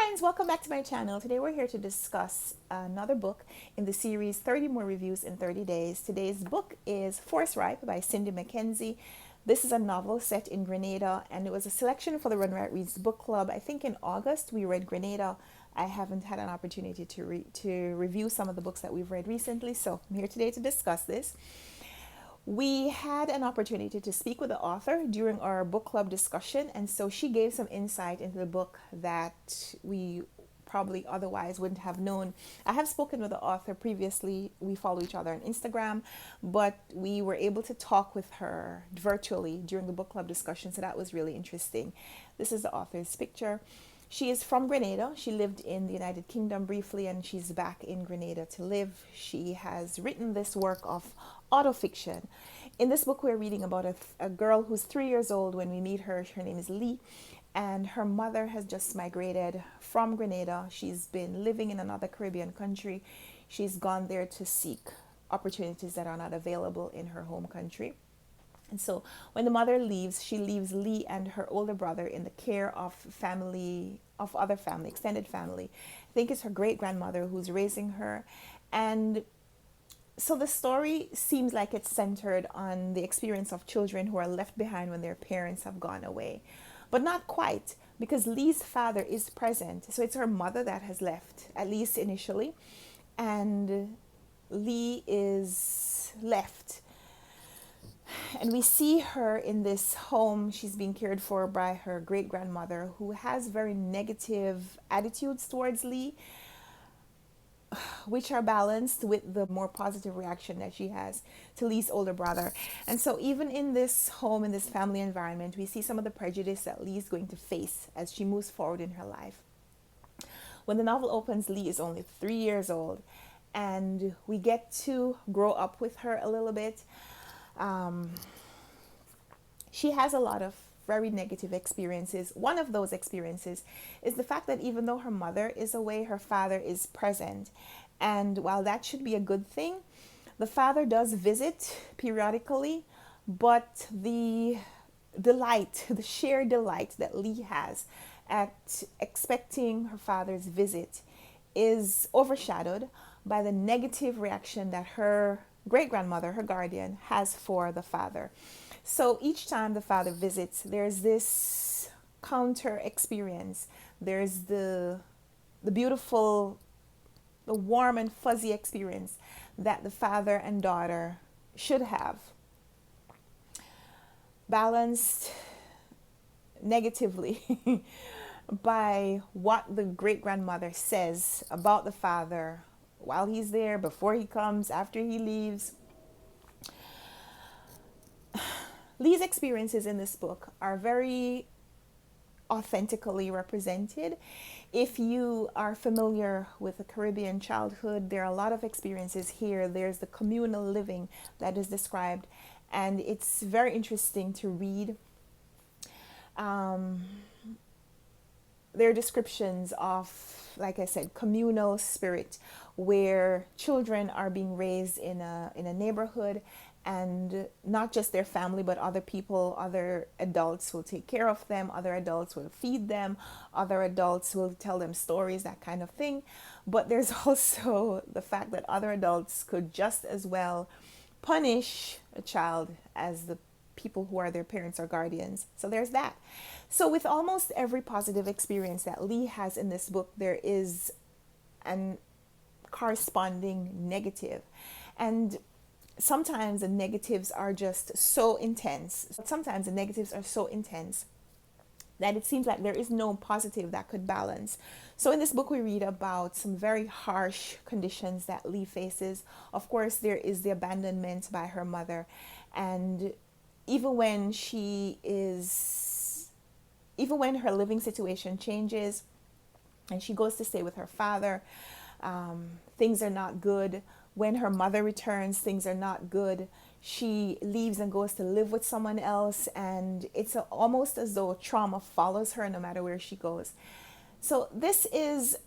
friends, welcome back to my channel. Today we're here to discuss another book in the series 30 More Reviews in 30 Days. Today's book is Force Ripe by Cindy McKenzie. This is a novel set in Grenada, and it was a selection for the RunwrightReads book club. I think in August we read Grenada. I haven't had an opportunity to review some of the books that we've read recently, so I'm here today to discuss this. We had an opportunity to speak with the author during our book club discussion, and so she gave some insight into the book that we probably otherwise wouldn't have known. I have spoken with the author previously. We follow each other on Instagram, but we were able to talk with her virtually during the book club discussion, so that was really interesting. This is the author's picture. She is from Grenada. She lived in the United Kingdom briefly, and she's back in Grenada to live. She has written this work of autofiction. In this book, we're reading about a girl who's 3 years old when we meet her. Her name is Lee, and her mother has just migrated from Grenada. She's been living in another Caribbean country. She's gone there to seek opportunities that are not available in her home country. And so when the mother leaves, she leaves Lee and her older brother in the care of other family, extended family. I think it's her great-grandmother who's raising her. And so the story seems like it's centered on the experience of children who are left behind when their parents have gone away. But not quite, because Lee's father is present. So it's her mother that has left, at least initially. And Lee is left. And we see her in this home. She's being cared for by her great-grandmother, who has very negative attitudes towards Lee, which are balanced with the more positive reaction that she has to Lee's older brother. And so even in this home, in this family environment, we see some of the prejudice that Lee is going to face as she moves forward in her life. When the novel opens, Lee is only 3 years old, and we get to grow up with her a little bit. She has a lot of very negative experiences. One of those experiences is the fact that even though her mother is away, her father is present. And while that should be a good thing, the father does visit periodically, but the sheer delight that Lee has at expecting her father's visit is overshadowed by the negative reaction that her great-grandmother, her guardian, has for the father. So each time the father visits, there's this counter experience. There's the beautiful, the warm and fuzzy experience that the father and daughter should have, balanced negatively by what the great-grandmother says about the father while he's there, before he comes, after he leaves. Lee's experiences in this book are very authentically represented. If you are familiar with a Caribbean childhood, there are a lot of experiences here. There's the communal living that is described, and it's very interesting to read. There are descriptions of, like I said, communal spirit, where children are being raised in a neighborhood, and not just their family, but other people, other adults will take care of them, other adults will feed them, other adults will tell them stories, that kind of thing. But there's also the fact that other adults could just as well punish a child as the people who are their parents or guardians. So there's that. So with almost every positive experience that Lee has in this book, there is an corresponding negative. And sometimes the negatives are just so intense. Sometimes the negatives are so intense that it seems like there is no positive that could balance. So in this book, we read about some very harsh conditions that Lee faces. Of course, there is the abandonment by her mother. And even when her living situation changes and she goes to stay with her father, things are not good. When her mother returns, things are not good. She leaves and goes to live with someone else, and it's almost as though trauma follows her no matter where she goes. So this is,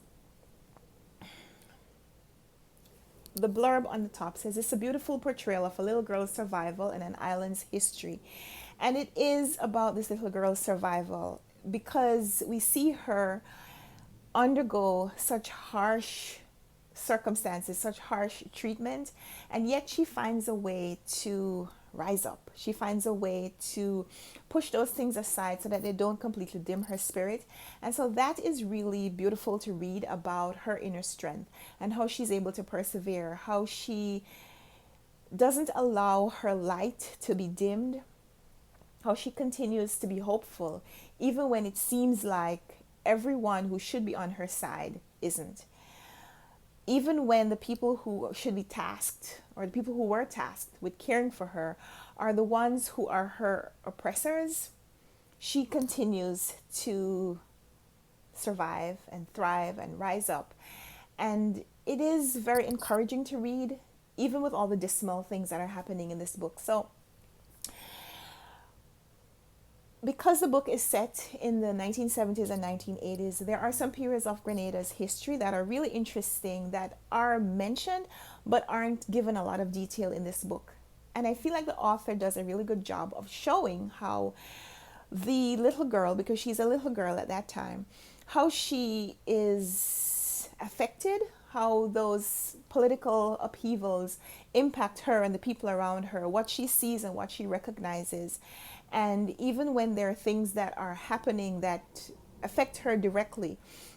the blurb on the top says, it's a beautiful portrayal of a little girl's survival in an island's history. And it is about this little girl's survival, because we see her undergo such harsh circumstances, such harsh treatment, and yet she finds a way to rise up. She finds a way to push those things aside so that they don't completely dim her spirit. And so that is really beautiful to read about her inner strength and how she's able to persevere, how she doesn't allow her light to be dimmed, how she continues to be hopeful, even when it seems like everyone who should be on her side isn't. Even when the people who should be tasked, or the people who were tasked with caring for her, are the ones who are her oppressors, she continues to survive and thrive and rise up. And it is very encouraging to read, even with all the dismal things that are happening in this book. So because the book is set in the 1970s and 1980s, there are some periods of Grenada's history that are really interesting, that are mentioned but aren't given a lot of detail in this book. And I feel like the author does a really good job of showing how the little girl, because she's a little girl at that time, how she is affected, how those political upheavals impact her and the people around her, what she sees and what she recognizes. And even when there are things that are happening that affect her directly,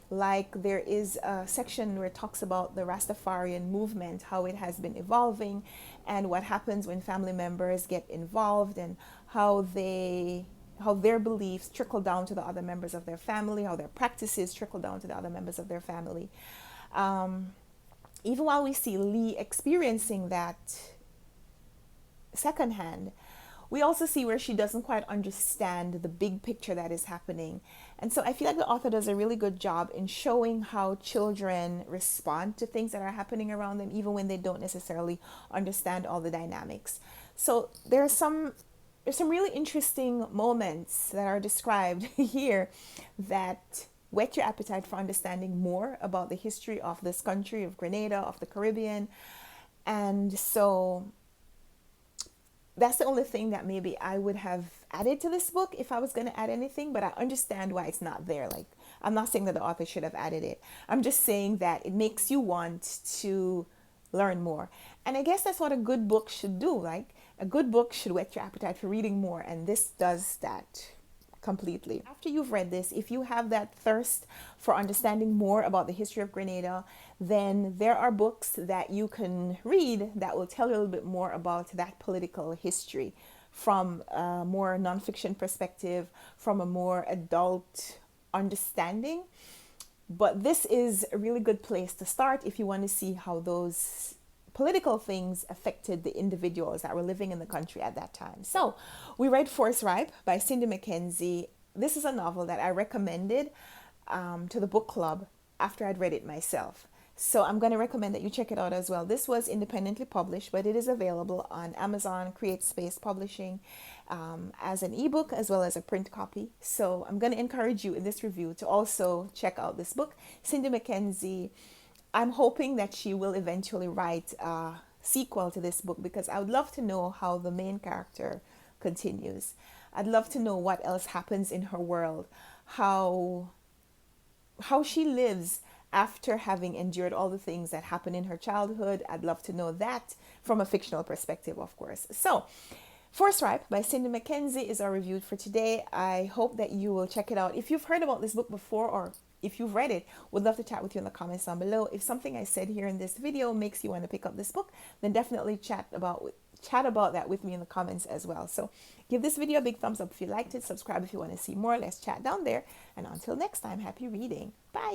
like there is a section where it talks about the Rastafarian movement, how it has been evolving and what happens when family members get involved, and how their beliefs trickle down to the other members of their family, how their practices trickle down to the other members of their family. Even while we see Lee experiencing that secondhand, we also see where she doesn't quite understand the big picture that is happening. And so I feel like the author does a really good job in showing how children respond to things that are happening around them, even when they don't necessarily understand all the dynamics. So there's some really interesting moments that are described here that whet your appetite for understanding more about the history of this country, of Grenada, of the Caribbean. And so that's the only thing that maybe I would have added to this book if I was going to add anything, but I understand why it's not there. Like, I'm not saying that the author should have added it. I'm just saying that it makes you want to learn more. And I guess that's what a good book should do. Like, a good book should whet your appetite for reading more, and this does that completely. After you've read this, if you have that thirst for understanding more about the history of Grenada, then there are books that you can read that will tell you a little bit more about that political history from a more nonfiction perspective, from a more adult understanding. But this is a really good place to start if you want to see how those political things affected the individuals that were living in the country at that time. So we read Force Ripe by Cindy McKenzie. This is a novel that I recommended to the book club after I'd read it myself. So I'm going to recommend that you check it out as well. This was independently published, but it is available on Amazon CreateSpace Publishing as an ebook as well as a print copy. So I'm going to encourage you in this review to also check out this book. Cindy McKenzie, I'm hoping that she will eventually write a sequel to this book, because I would love to know how the main character continues. I'd love to know what else happens in her world, how she lives after having endured all the things that happened in her childhood. I'd love to know that from a fictional perspective, of course. So, Force Ripe by Cindy McKenzie is our review for today. I hope that you will check it out. If you've heard about this book before, or if you've read it, would love to chat with you in the comments down below. If something I said here in this video makes you want to pick up this book, then definitely chat about that with me in the comments as well. So give this video a big thumbs up if you liked it. Subscribe if you want to see more. Let's chat down there. And until next time, happy reading. Bye.